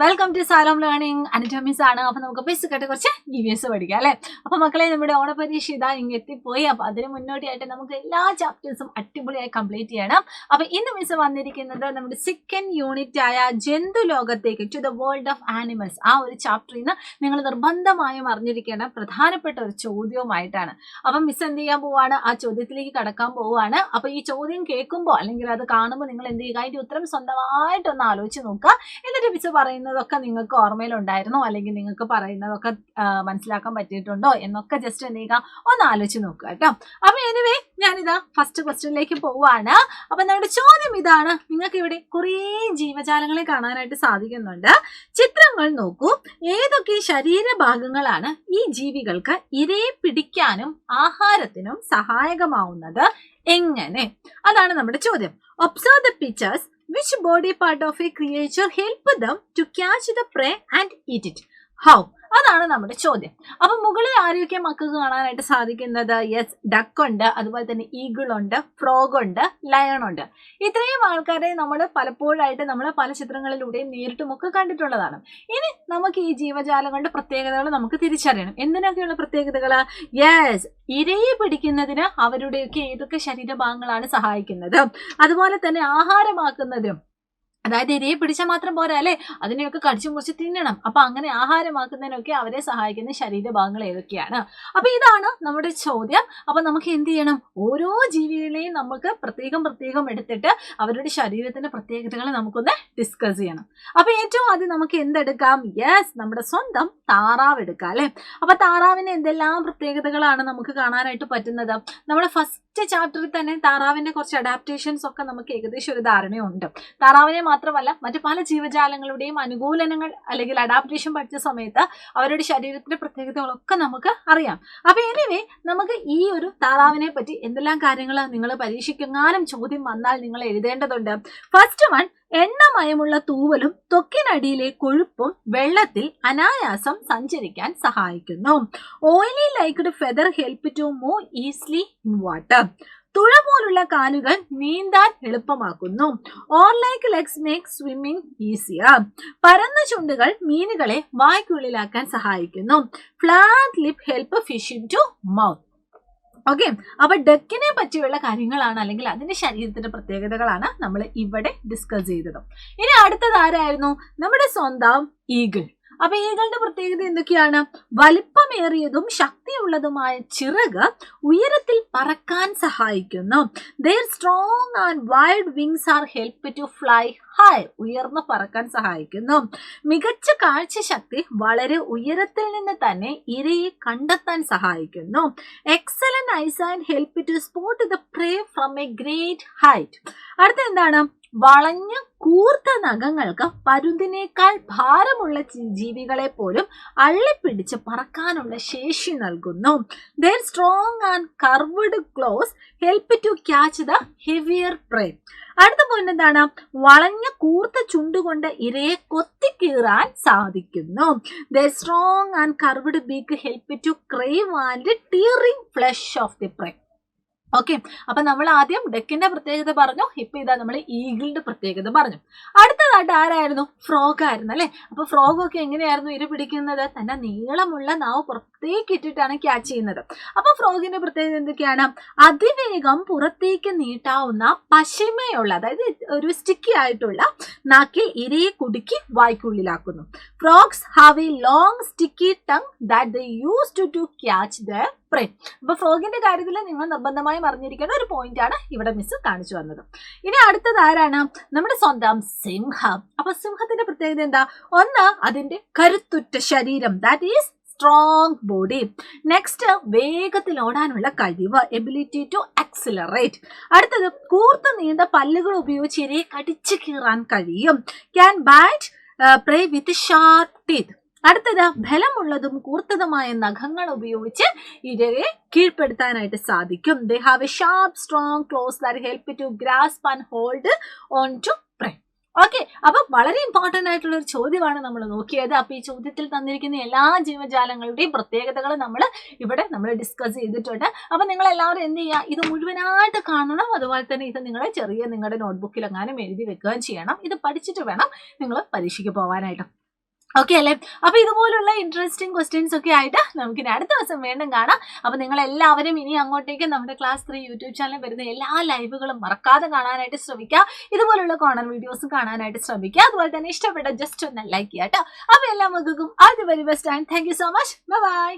Welcome to സാലോം learning അനറ്റോമിക്സ് ആണ്. അപ്പൊ നമുക്ക് ബേസിക് ആയിട്ട് കുറച്ച് EVS പഠിക്കാം അല്ലെ. അപ്പൊ മക്കളെ, നമ്മുടെ ഓണപരീക്ഷ ഇതാ ഇങ്ങ് എത്തിപ്പോയി. അപ്പൊ അതിന് മുന്നോടിയായിട്ട് നമുക്ക് എല്ലാ ചാപ്റ്റേഴ്സും അടിപൊളിയായി കംപ്ലീറ്റ് ചെയ്യണം. അപ്പൊ ഇന്ന് മിസ് വന്നിരിക്കുന്നത് നമ്മുടെ സെക്കൻഡ് യൂണിറ്റ് ആയ ജന്തു ലോകത്തേക്ക്, to the world of animals, ആ ഒരു ചാപ്റ്ററിൽ നിന്ന് നിങ്ങൾ നിർബന്ധമായും അറിഞ്ഞിരിക്കേണ്ട പ്രധാനപ്പെട്ട ഒരു ചോദ്യവുമായിട്ടാണ്. അപ്പൊ മിസ് എന്ത് ചെയ്യാൻ പോവാണ്, ആ ചോദ്യത്തിലേക്ക് കടക്കാൻ പോവുകയാണ്. അപ്പൊ ഈ ചോദ്യം കേൾക്കുമ്പോൾ അല്ലെങ്കിൽ അത് കാണുമ്പോൾ നിങ്ങൾ എന്ത് ചെയ്യുക, അതിന്റെ ഉത്തരം സ്വന്തമായിട്ടൊന്ന് ആലോചിച്ച് നോക്കുക. എന്നിട്ട് മിസ് പറയുന്നതൊക്കെ നിങ്ങൾക്ക് ഓർമ്മയിലുണ്ടായിരുന്നോ, അല്ലെങ്കിൽ നിങ്ങൾക്ക് പറയുന്നതൊക്കെ മനസ്സിലാക്കാൻ പറ്റിയിട്ടുണ്ടോ എന്നൊക്കെ ജസ്റ്റ് എന്ത് ചെയ്യുക, ഒന്ന് ആലോചിച്ച് നോക്കുക കേട്ടോ. അപ്പൊ എനിവേ, ഞാനിതാ ഫസ്റ്റ് ക്വസ്റ്റ്യനിലേക്ക് പോവാണ്. അപ്പൊ നമ്മുടെ ചോദ്യം ഇതാണ്. നിങ്ങൾക്ക് ഇവിടെ കുറേ ജീവജാലങ്ങളെ കാണാനായിട്ട് സാധിക്കുന്നുണ്ട്. ചിത്രങ്ങൾ നോക്കൂ. ഏതൊക്കെ ശരീരഭാഗങ്ങളാണ് ഈ ജീവികൾക്ക് ഇരയെ പിടിക്കാനും ആഹാരത്തിനും സഹായകമാവുന്നത് എങ്ങനെ? അതാണ് നമ്മുടെ ചോദ്യം. Observe the pictures. Which body part of a creature help them to catch the prey and eat it? How? അതാണ് നമ്മുടെ ചോദ്യം. അപ്പൊ മുകളിൽ ആരെയൊക്കെ മക്കൾക്ക് കാണാനായിട്ട് സാധിക്കുന്നത്? യെസ്, ഡക്ക് ഉണ്ട്, അതുപോലെ തന്നെ ഈഗിൾ ഉണ്ട്, ഫ്രോഗ് ഉണ്ട്, ലയൺ ഉണ്ട്. ഇത്രയും ആൾക്കാരെ നമ്മൾ പലപ്പോഴായിട്ട് നമ്മൾ പല ചിത്രങ്ങളിലൂടെയും നേരിട്ടുമൊക്കെ കണ്ടിട്ടുള്ളതാണ്. ഇനി നമുക്ക് ഈ ജീവജാലങ്ങളുടെ പ്രത്യേകതകൾ നമുക്ക് തിരിച്ചറിയണം. എന്തിനൊക്കെയുള്ള പ്രത്യേകതകൾ? യെസ്, ഇരയെ പിടിക്കുന്നതിന് അവരുടെയൊക്കെ ഏതൊക്കെ ശരീരഭാഗങ്ങളാണ് സഹായിക്കുന്നത്, അതുപോലെ തന്നെ ആഹാരമാക്കുന്നതിനും, അതായത് ഇരയെ പിടിച്ചാൽ മാത്രം പോരാ അല്ലെ, അതിനെയൊക്കെ കടിച്ചു മുറിച്ച് തിന്നണം. അപ്പൊ അങ്ങനെ ആഹാരമാക്കുന്നതിനൊക്കെ അവരെ സഹായിക്കുന്ന ശരീരഭാഗങ്ങൾ ഏതൊക്കെയാണ്? അപ്പൊ ഇതാണ് നമ്മുടെ ചോദ്യം. അപ്പൊ നമുക്ക് എന്ത് ചെയ്യണം, ഓരോ ജീവികളെയും നമുക്ക് പ്രത്യേകം എടുത്തിട്ട് അവരുടെ ശരീരത്തിന്റെ പ്രത്യേകതകൾ നമുക്കൊന്ന് ഡിസ്കസ് ചെയ്യണം. അപ്പൊ ഏറ്റവും ആദ്യം നമുക്ക് എന്തെടുക്കാം? യെസ്, നമ്മുടെ സ്വന്തം താറാവ് എടുക്കാം അല്ലെ. അപ്പൊ താറാവിന് എന്തെല്ലാം പ്രത്യേകതകളാണ് നമുക്ക് കാണാനായിട്ട് പറ്റുന്നത്? നമ്മുടെ ഫസ്റ്റ് ചാപ്റ്ററിൽ തന്നെ താറാവിന്റെ കുറച്ച് അഡാപ്റ്റേഷൻസ് ഒക്കെ നമുക്ക് ഏകദേശം ഒരു ധാരണയുണ്ട്. താറാവിനെ മാത്രമല്ല മറ്റു പല ജീവജാലങ്ങളുടെയും അനുകൂലനങ്ങൾ അല്ലെങ്കിൽ അഡാപ്റ്റേഷൻ പഠിച്ച സമയത്ത് അവരുടെ ശരീരത്തിന്റെ പ്രത്യേകതകളൊക്കെ നമുക്ക് അറിയാം. അപ്പൊ എനിവേ, നമുക്ക് ഈ ഒരു താറാവിനെ പറ്റി എന്തെല്ലാം കാര്യങ്ങൾ നിങ്ങൾ പരീക്ഷിക്കാനും ചോദ്യം വന്നാൽ നിങ്ങൾ എഴുതേണ്ടതുണ്ട്. ഫസ്റ്റ് വൺ, എണ്ണമയമുള്ള തൂവലും ത്വക്കിനടിയിലെ കൊഴുപ്പും വെള്ളത്തിൽ അനായാസം സഞ്ചരിക്കാൻ സഹായിക്കുന്നു. Oily liked feather help to move easily in water. തുഴ പോലുള്ള കാലുകൾ നീന്താൻ എളുപ്പമാക്കുന്നു. Oar like legs make swimming easier. പരന്ന ചുണ്ടുകൾ മീനുകളെ വായ്ക്കുള്ളിലാക്കാൻ സഹായിക്കുന്നു. Flat lip help fish into mouth. Okay, അപ്പൊ ഡക്കിനെ പറ്റിയുള്ള കാര്യങ്ങളാണ്, അല്ലെങ്കിൽ അതിന്റെ ശരീരത്തിന്റെ പ്രത്യേകതകളാണ് നമ്മൾ ഇവിടെ ഡിസ്കസ് ചെയ്തത്. ഇനി അടുത്തത് ആരായിരുന്നു? നമ്മുടെ സ്വന്തം ഈഗിൾ. അപ്പൊ ഈഗിളിന്റെ പ്രത്യേകത എന്തൊക്കെയാണ്? വലിപ്പമേറിയതും ശക്തിയുള്ളതുമായ ചിറക് ഉയരത്തിൽ പറക്കാൻ സഹായിക്കുന്നു. Their strong and wide wings are help to fly high. ഉയർന്ന് പറക്കാൻ സഹായിക്കുന്നു. മികച്ച കാഴ്ചശക്തി വളരെ ഉയരത്തിൽ നിന്ന് തന്നെ ഇരയെ കണ്ടെത്താൻ സഹായിക്കുന്നു. Excellent eyesight help to spot the prey from a great height. അടുത്ത എന്താണ്? വളഞ്ഞ കൂർത്ത നഖങ്ങൾക്ക് പരുന്തിനേക്കാൾ ഭാരമുള്ള ജീവികളെ പോലും അള്ളിപ്പിടിച്ച് പറക്കാനുള്ള ശേഷി നൽകുന്നു. Their strong and curved claws help to catch the heavier prey. അടുത്ത പോയിന്റ് എന്താണ്? വളഞ്ഞ കൂർത്ത ചുണ്ടുകൊണ്ട് ഇരയെ കൊത്തിക്കീറാൻ സാധിക്കുന്നു. Their strong and curved beak help to crave and tearing flesh of the prey. Okay, അപ്പൊ നമ്മൾ ആദ്യം ഡക്കിന്റെ പ്രത്യേകത പറഞ്ഞു, ഇപ്പൊ ഇതാ നമ്മൾ ഈഗിളിന്റെ പ്രത്യേകത പറഞ്ഞു. അടുത്തതായിട്ട് ആരായിരുന്നു? ഫ്രോഗ് ആയിരുന്നു അല്ലെ. അപ്പൊ ഫ്രോഗ് ഒക്കെ എങ്ങനെയായിരുന്നു ഇര പിടിക്കുന്നത്? തന്നെ നീളമുള്ള നാവ് പുറത്തേക്ക് ഇട്ടിട്ടാണ് ക്യാച്ച് ചെയ്യുന്നത്. അപ്പൊ ഫ്രോഗിന്റെ പ്രത്യേകത എന്തൊക്കെയാണ്? അതിവേഗം പുറത്തേക്ക് നീട്ടാവുന്ന പശിമയുള്ള, അതായത് ഒരു സ്റ്റിക്കി ആയിട്ടുള്ള നാക്കിൽ ഇരയെ കുടുക്കി വായ്ക്കുള്ളിലാക്കുന്നു. Frogs have a long sticky tongue that they used to catch the prey. അപ്പൊ ഫ്രോഗിന്റെ കാര്യത്തിൽ നിങ്ങൾ നിർബന്ധമായും അറിഞ്ഞിരിക്കേണ്ട ഒരു പോയിന്റ് ആണ് ഇവിടെ മിസ് കാണിച്ചു വന്നത്. ഇനി അടുത്തത് ആരാണ്? നമ്മുടെ സ്വന്തം സിംഹം. അപ്പൊ സിംഹത്തിന്റെ പ്രത്യേകത എന്താ? ഒന്ന്, അതിന്റെ കരുത്തുറ്റ ശരീരം, that is strong body. Next, വേഗത്തിൽ ഓടാനുള്ള കഴിവ്, എബിലിറ്റി ടു ആക്സിലറേറ്റ്. അടുത്തത്, കൂർത്ത നീണ്ട പല്ലുകൾ ഉപയോഗിച്ച് ഇരയെ കടിച്ചു കീറാൻ കഴിയും. Can bite prey with sharp teeth. അടുത്തത്, ബലമുള്ളതും കൂർത്തതുമായ നഖങ്ങൾ ഉപയോഗിച്ച് ഇരയെ കീഴ്പ്പെടുത്താനായിട്ട് സാധിക്കും. They have a sharp, strong claws that help to grasp and hold on to prey. Okay, അപ്പൊ വളരെ ഇമ്പോർട്ടന്റ് ആയിട്ടുള്ള ഒരു ചോദ്യമാണ് നമ്മൾ നോക്കിയത്. അപ്പൊ ഈ ചോദ്യത്തിൽ തന്നിരിക്കുന്ന എല്ലാ ജീവജാലങ്ങളുടെയും പ്രത്യേകതകൾ നമ്മൾ ഡിസ്കസ് ചെയ്തിട്ടുണ്ട്. അപ്പൊ നിങ്ങൾ എല്ലാവരും എന്ത് ചെയ്യുക, ഇത് മുഴുവനായിട്ട് കാണണം. അതുപോലെ തന്നെ ഇത് നിങ്ങളുടെ നോട്ട്ബുക്കിൽ എങ്ങാനും എഴുതി വെക്കുകയും ചെയ്യണം. ഇത് പഠിച്ചിട്ട് വേണം നിങ്ങൾ പരീക്ഷയ്ക്ക് പോകാനായിട്ട്. ഓക്കെ അല്ലേ? അപ്പൊ ഇതുപോലുള്ള ഇൻട്രസ്റ്റിംഗ് ക്വസ്റ്റ്യൻസ് ഒക്കെ ആയിട്ട് നമുക്ക് ഇനി അടുത്ത ദിവസം വീണ്ടും കാണാം. അപ്പൊ നിങ്ങൾ എല്ലാവരും ഇനി അങ്ങോട്ടേക്ക് നമ്മുടെ ക്ലാസ് 3 യൂട്യൂബ് ചാനലിൽ വരുന്ന എല്ലാ ലൈവുകളും മറക്കാതെ കാണാനായിട്ട് ശ്രമിക്കുക. ഇതുപോലുള്ള കോർണർ വീഡിയോസും കാണാനായിട്ട് ശ്രമിക്കുക. അതുപോലെ തന്നെ ഇഷ്ടപ്പെട്ട ജസ്റ്റ് ഒന്ന് ലൈക്ക് ചെയ്യാം കേട്ടോ. അപ്പൊ എല്ലാ മക്കൾക്കും all the very best and thank you so much. Bye bye.